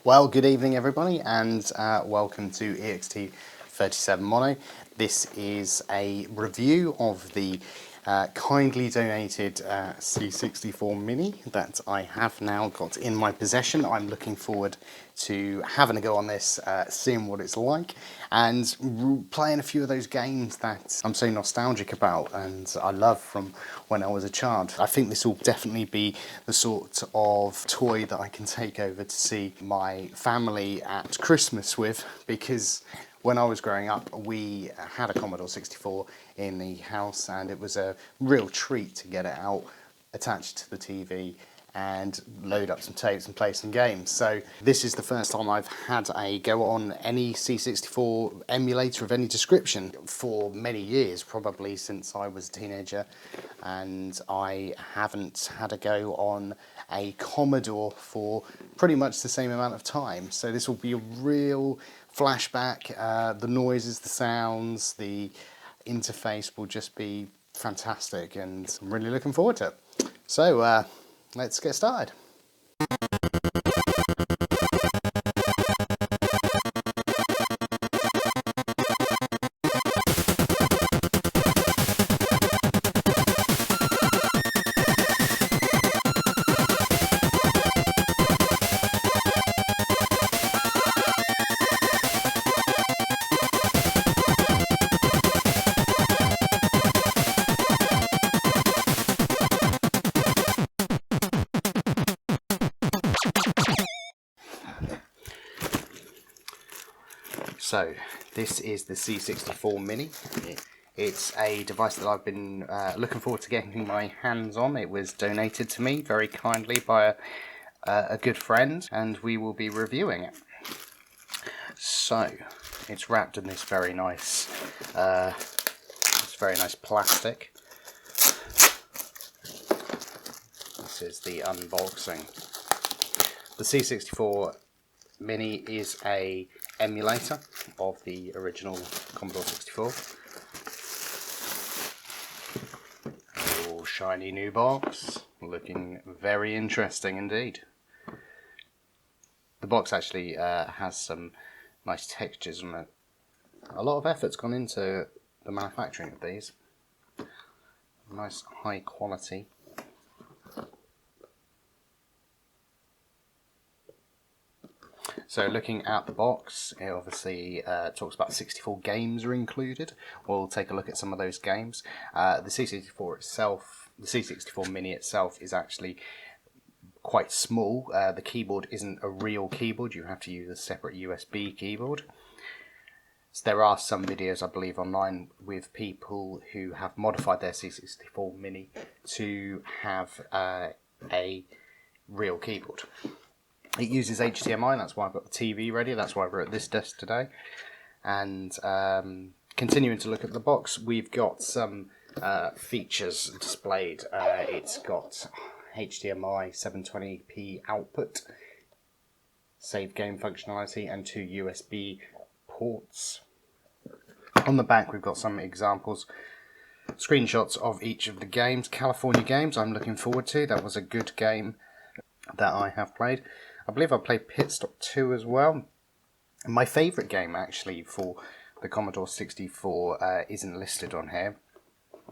Well, good evening everybody, and welcome to EXT37 Mono. This is a review of the kindly donated C64 Mini that I have now got in my possession. I'm looking forward to having a go on this, seeing what it's like, and playing a few of those games that I'm so nostalgic about and I love from when I was a child. I think this will definitely be the sort of toy that I can take over to see my family at Christmas with, because when I was growing up we had a Commodore 64 in the house and it was a real treat to get it out, attached to the TV and load up some tapes and play some games. So this is the first time I've had a go on any C64 emulator of any description for many years, probably since I was a teenager, and I haven't had a go on a Commodore for pretty much the same amount of time. So this will be a real flashback. The noises, the sounds, the interface will just be fantastic, and I'm really looking forward to it. So let's get started. So this is the C64 Mini. It's a device that I've been looking forward to getting my hands on. It was donated to me very kindly by a good friend, and we will be reviewing it. So it's wrapped in this very nice plastic. This is the unboxing. The C64 Mini is a emulator of the original Commodore 64. Oh, shiny new box, looking very interesting indeed. The box actually has some nice textures on it. A lot of effort's gone into the manufacturing of these. Nice high quality. So looking at the box, it obviously talks about 64 games are included. We'll take a look at some of those games. The C64 itself, the C64 Mini itself, is actually quite small. The keyboard isn't a real keyboard. You have to use a separate USB keyboard. So there are some videos, I believe, online with people who have modified their C64 Mini to have a real keyboard. It uses HDMI, that's why I've got the TV ready, that's why we're at this desk today. And continuing to look at the box, we've got some features displayed. It's got HDMI 720p output, save game functionality, and 2 USB ports. On the back we've got some examples, screenshots of each of the games. California Games I'm looking forward to, that was a good game that I have played. I believe I played Pit Stop 2 as well. My favourite game actually for the Commodore 64 isn't listed on here,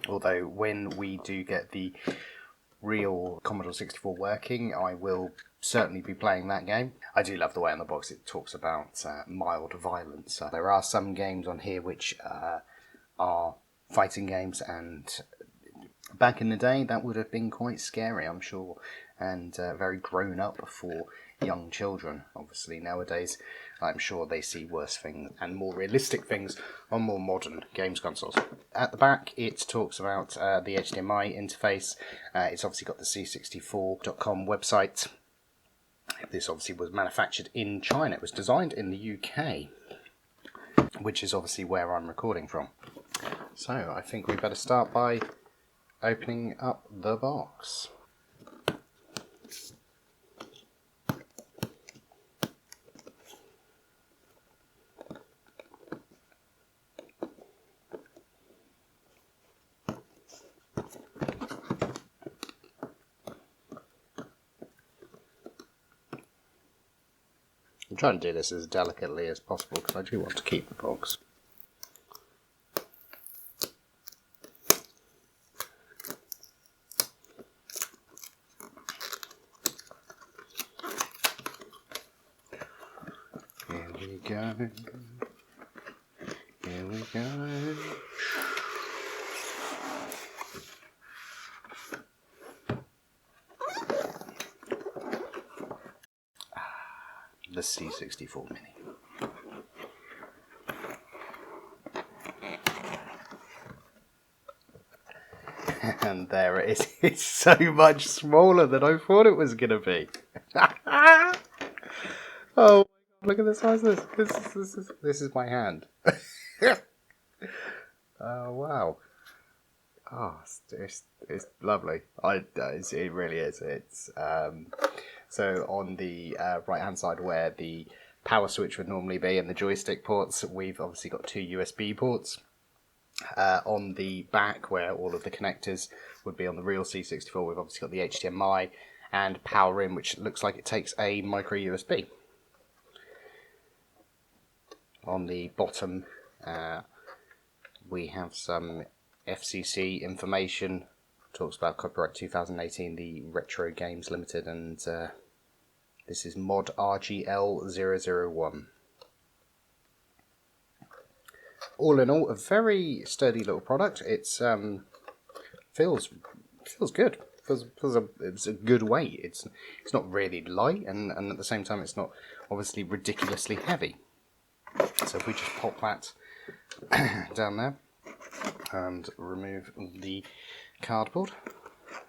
although when we do get the real Commodore 64 working, I will certainly be playing that game. I do love the way on the box it talks about mild violence. There are some games on here which are fighting games, and back in the day that would have been quite scary, I'm sure, and very grown up for young children. Obviously nowadays I'm sure they see worse things and more realistic things on more modern games consoles. At the back it talks about the HDMI interface. It's obviously got the c64.com website. This obviously was manufactured in China. It was designed in the UK, which is obviously where I'm recording from. So I think we better start by opening up the box. I'm trying to do this as delicately as possible because I do want to keep the box. Here we go. Here we go. The C64 Mini. And there it is. It's so much smaller than I thought it was going to be. Oh, look at the size of this. This is my hand. Oh, wow. Oh, it's lovely. It really is. It's so on the right hand side where the power switch would normally be and the joystick ports, we've obviously got two USB ports. On the back where all of the connectors would be on the real C64, we've obviously got the HDMI and power in, which looks like it takes a micro USB. On the bottom we have some FCC information, talks about copyright 2018, the Retro Games Limited, and this is mod RGL001. All in all, a very sturdy little product. It's feels good. It's a good weight. It's not really light, and at the same time, it's not obviously ridiculously heavy. So if we just pop that down there and remove the cardboard,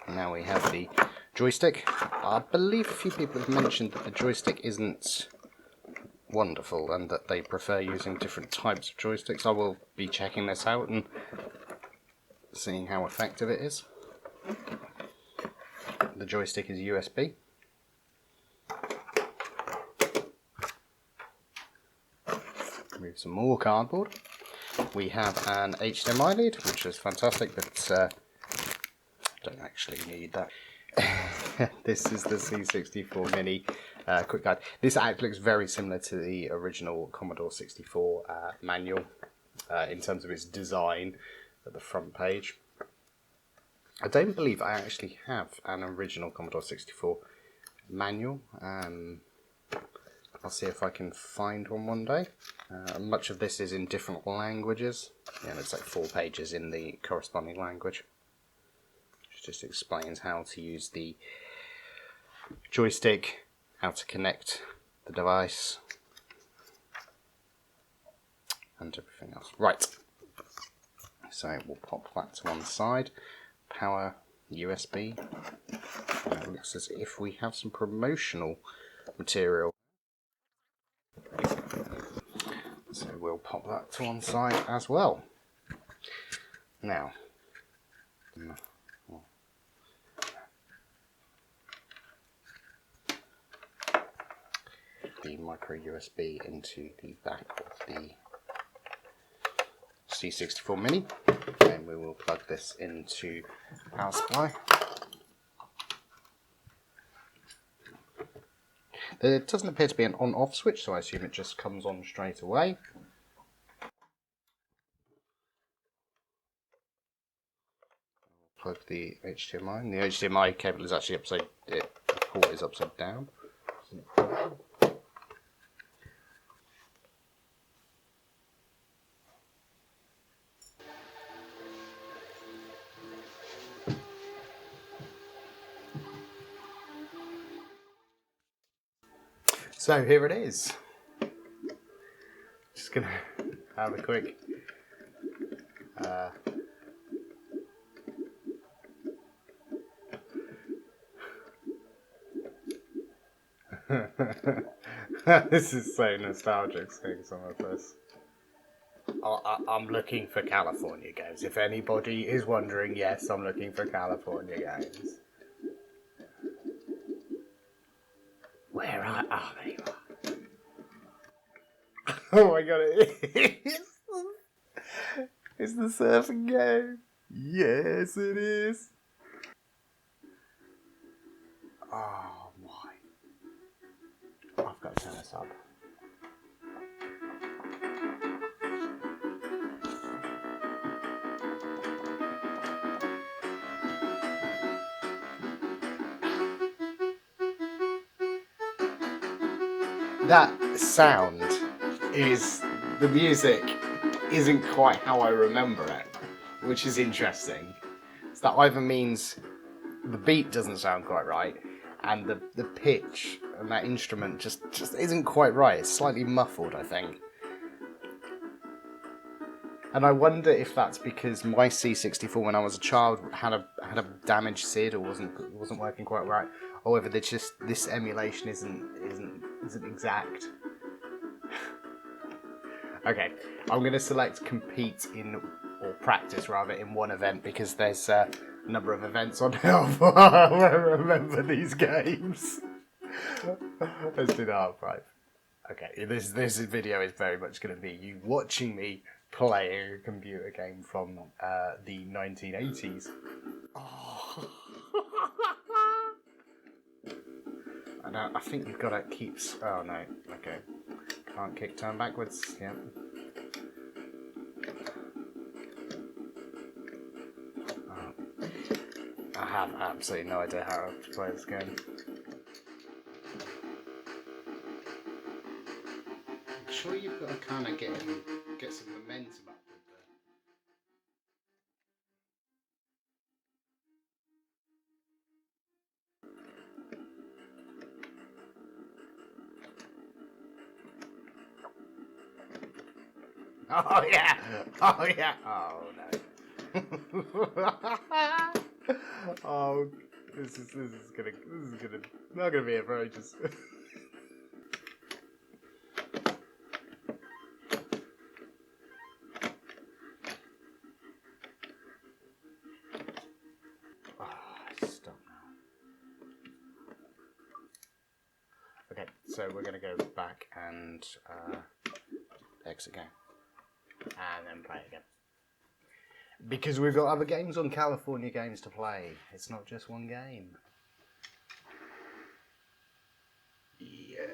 now we have the joystick. I believe a few people have mentioned that the joystick isn't wonderful and that they prefer using different types of joysticks. I will be checking this out and seeing how effective it is. The joystick is USB. Remove some more cardboard. We have an HDMI lead, which is fantastic, but don't actually need that. This is the C64 Mini quick guide. This actually looks very similar to the original Commodore 64 manual in terms of its design at the front page. I don't believe I actually have an original Commodore 64 manual. I'll see if I can find one day. Much of this is in different languages. Yeah, there's like 4 pages in the corresponding language. Which just explains how to use the joystick, how to connect the device, and everything else. Right. So we'll pop that to one side. Power USB. It looks as if we have some promotional material. So we'll pop that to one side as well. Now, the micro USB into the back of the C64 Mini, and we will plug this into power supply. There doesn't appear to be an on-off switch, so I assume it just comes on straight away. Plug the HDMI, and the HDMI cable is actually the port is upside down. So here it is. Just gonna have a quick this is so nostalgic seeing some of this. I'm looking for California games. If anybody is wondering, yes, I'm looking for California games. Where are they? Oh my god, it is! It's the surfing game. Yes, it is. Oh my. I've got to turn this up. That sound is, the music isn't quite how I remember it, which is interesting. So that either means the beat doesn't sound quite right, and the pitch and that instrument just isn't quite right. It's slightly muffled, I think. And I wonder if that's because my C64 when I was a child had a damaged SID or wasn't working quite right, or whether this emulation isn't exact. Okay, I'm going to select compete in, or practice rather, in one event because there's a number of events on how far I remember these games. Let's do the half five. Okay, this video is very much going to be you watching me play a computer game from the 1980s. Oh. I think you've got to keep... Oh no, okay. Can't kick, turn backwards, yep. Oh. I have absolutely no idea how to play this game. I'm sure you've got to kind of get some momentum up with Oh yeah! Oh yeah! Oh no! Oh, this is gonna not gonna be a very just. Stop now. Okay, so we're gonna go back and exit game, and then play again. Because we've got other games on California Games to play. It's not just one game. Yeah.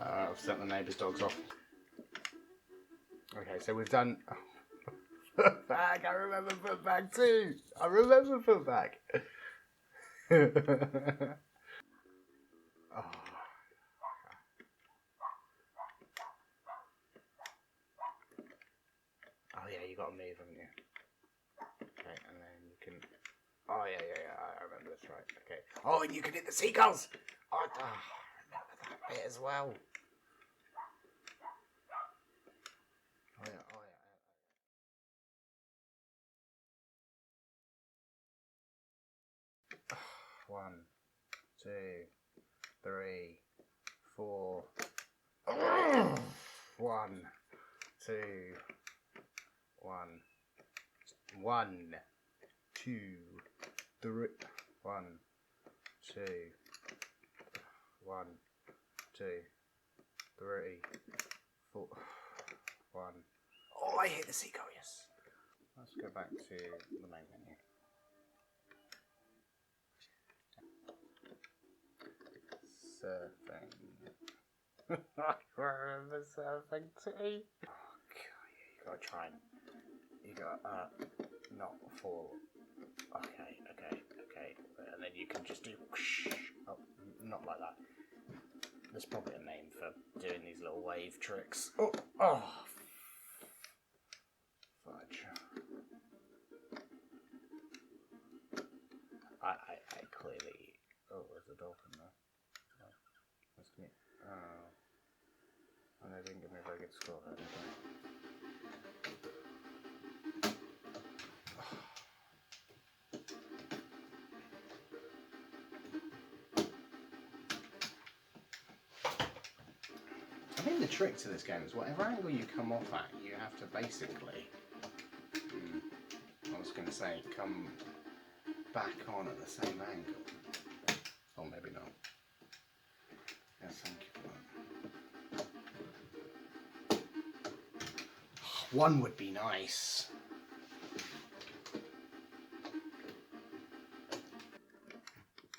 I've set the neighbour's dogs off. Okay, so we've done... Footbag! I remember Footbag too! I remember Footbag! Oh. Oh yeah, you gotta move, haven't you? Okay, and then you can... Oh yeah, I remember this, right. Okay. Oh, and you can hit the seagulls! Oh, I remember that bit as well. Oh yeah. 1, 2, 3, 4. 1, 2, 1, 1, 2, 3, 1, 2, 1, 2, 3, 4, 1. Oh, I hit the seagull, yes. Let's go back to the main menu. Surfing. I remember surfing too. Oh, God, you gotta try and... You gotta, not fall. Okay. And then you can just do... Oh, not like that. There's probably a name for doing these little wave tricks. Oh. Fudge. I clearly... Oh, there's a dolphin there. Oh. And they didn't give me a very good score there, did I think the trick to this game is whatever angle you come off at, you have to basically... Let's going to say come back on at the same angle. Or maybe not. Yes, thank you for that. One would be nice.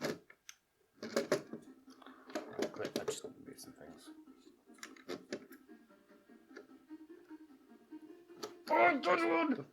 Right, quick, I just move some things. Oh, good one!